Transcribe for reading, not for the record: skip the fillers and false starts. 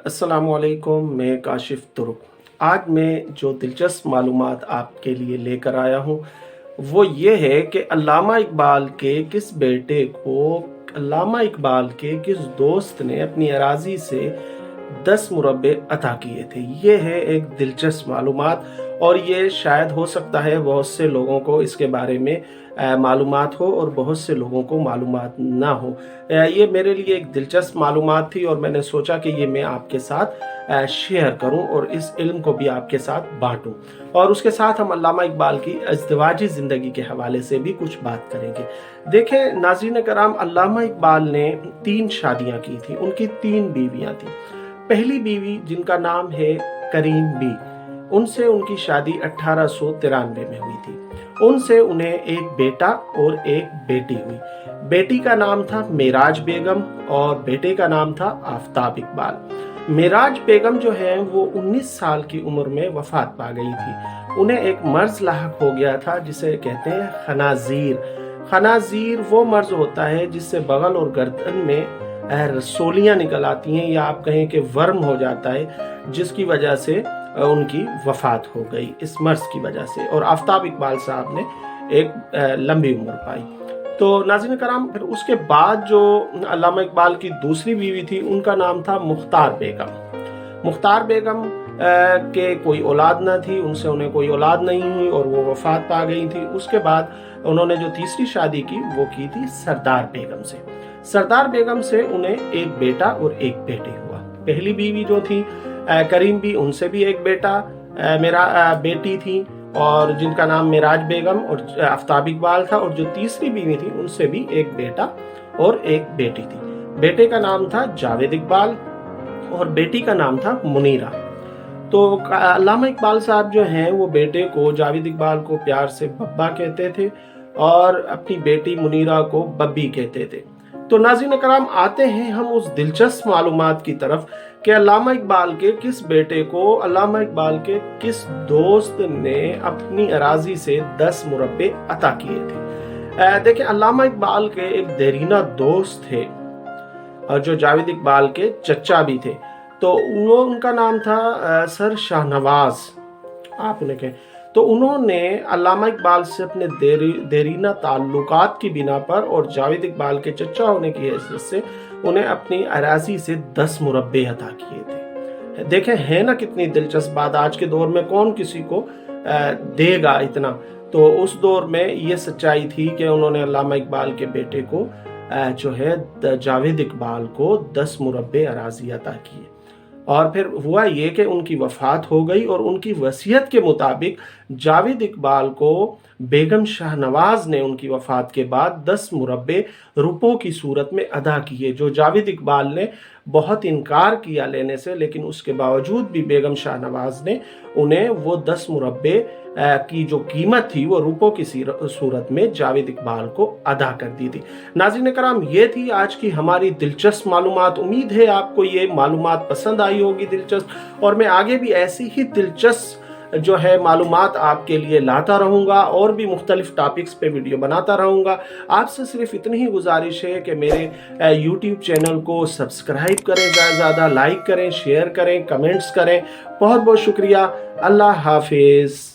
अस्सलामुअलैकुम, मैं काशिफ़ तुर्क। आज मैं जो दिलचस्प मालूमात आपके लिए लेकर आया हूँ, वो ये है कि अल्लामा इकबाल के किस दोस्त ने अपनी अराज़ी से 10 मुरब्बे अता किए थे। ये है एक दिलचस्प मालूमात और ये शायद हो सकता है बहुत से लोगों को इसके बारे में मालूमात हो और बहुत से लोगों को मालूमात ना हो। ये मेरे लिए एक दिलचस्प मालूमात थी और मैंने सोचा कि ये मैं आपके साथ शेयर करूं और इस इल्म को भी आपके साथ बांटूं। और उसके साथ हम अल्लामा इकबाल की अज़दवाजी ज़िंदगी के हवाले से भी कुछ बात करेंगे। देखें नाज़रीन कराम, अल्लामा इकबाल ने 3 शादियां की थी, उनकी 3 बीवियां थी। पहली बीवी जिनका नाम है करीम बी, उनसे उनकी शादी 1893 में हुई थी। उनसे उन्हें एक बेटा और एक बेटी हुई। बेटी का नाम था मेराज बेगम और बेटे का नाम था आफताब इकबाल। मेराज बेगम जो है वो 19 साल की उम्र में वफात पा गई थी। उन्हें एक मर्ज लाहक हो गया था जिसे कहते हैं खनाजीर। खनाजीर वो मर्ज होता है जिससे बगल और गर्दन में रसोलियां निकल आती हैं, या आप कहें कि वर्म हो जाता है, जिसकी वजह से उनकी वफात हो गई इस मर्ज की वजह से। और आफताब इकबाल साहब ने एक लंबी उम्र पाई। तो नाज़रीन कराम, फिर उसके बाद जो अल्लामा इकबाल की दूसरी बीवी थी उनका नाम था मुख्तार बेगम। मुख्तार बेगम के कोई औलाद न थी, उनसे उन्हें कोई औलाद नहीं हुई और वो वफात पा गई थी। उसके बाद उन्होंने जो तीसरी शादी की वो की थी सरदार बेगम से। सरदार बेगम से उन्हें एक बेटा और एक बेटी हुआ। पहली बीवी जो थी करीम भी, उनसे भी एक बेटा मेरा बेटी थी और जिनका नाम मेराज बेगम और आफताब इकबाल था। और जो तीसरी बीवी थी उनसे भी एक बेटा और एक बेटी थी। बेटे का नाम था जावेद इकबाल और बेटी का नाम था मुनीरा। तो अल्लामा इकबाल साहब जो हैं वो बेटे को, जावेद इकबाल को, प्यार से बब्बा कहते थे और अपनी बेटी मुनीरा को बब्बी कहते थे। तो नाज़रीन कराम, आते हैं हम उस दिलचस्प मालूमात की तरफ कि अल्लामा इकबाल के किस बेटे को अल्लामा इकबाल के किस दोस्त ने अपनी अराजी से 10 मुरब्बे अता किए थे। देखिए, अल्लामा इकबाल के एक देरीना दोस्त थे और जो जावेद इकबाल के चचा भी थे। तो वो, उनका नाम था सर शाहनवाज, आप उन्हें कहें। तो उन्होंने अल्लामा इकबाल से अपने देरीना ताल्लुकात की बिना पर और जावेद इकबाल के चचा होने की हैसियत से उन्हें अपनी अराजी से 10 मुरब्बे अता किए थे। देखें, है ना कितनी दिलचस्प बात। आज के दौर में कौन किसी को देगा इतना। तो उस दौर में ये सच्चाई थी कि उन्होंने अल्लामा इकबाल के बेटे को जो है जावेद इकबाल को 10 मुरब्बे अराजी अता किए। और फिर हुआ ये कि उनकी वफात हो गई और उनकी वसीयत के मुताबिक जावेद इकबाल को बेगम शाहनवाज ने उनकी वफात के बाद 10 मुरब्बे रुपयों की सूरत में अदा किए, जो जावेद इकबाल ने बहुत इनकार किया लेने से, लेकिन उसके बावजूद भी बेगम शाहनवाज ने उन्हें वो 10 मुरब्बे की जो कीमत थी वो रुपयों की सूरत में जावेद इकबाल को अदा कर दी थी। नाज़रीन कराम, ये थी आज की हमारी दिलचस्प मालूमात। उम्मीद है आपको ये मालूमात पसंद आई होगी, दिलचस्प, और मैं आगे भी ऐसी ही दिलचस्प जो है मालूमात आपके लिए लाता रहूँगा और भी मुख्तलिफ टॉपिक्स पे वीडियो बनाता रहूँगा। आपसे सिर्फ इतनी ही गुजारिश है कि मेरे यूट्यूब चैनल को सब्सक्राइब करें, ज़्यादा लाइक करें, शेयर करें, कमेंट्स करें। बहुत बहुत शुक्रिया। अल्लाह हाफिज़।